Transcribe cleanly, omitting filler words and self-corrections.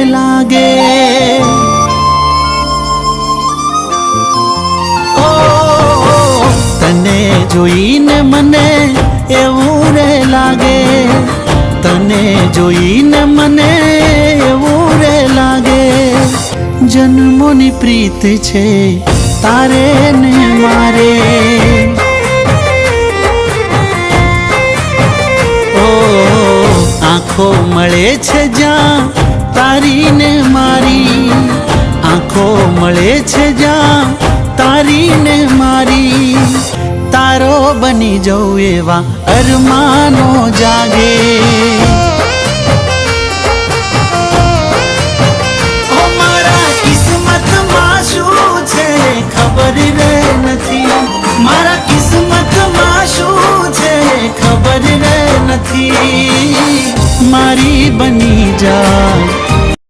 લાગે ઓ તને જોઈને મને એવું રે લાગે તને જોઈને મને એવું રે લાગે જન્મોની પ્રીત છે તારે ને મારે આંખો મળે છે જ્યાં તારી ને મારી આંખો મળે છે જ્યાં તારી ને મારી તારો બની જવું એવા અરમાનો જાગે ઓ મારા કિસ્મતમાં શું છે ખબર રે નથી મારા કિસ્મતમાં શું છે ખબર રે નથી મારી બની જા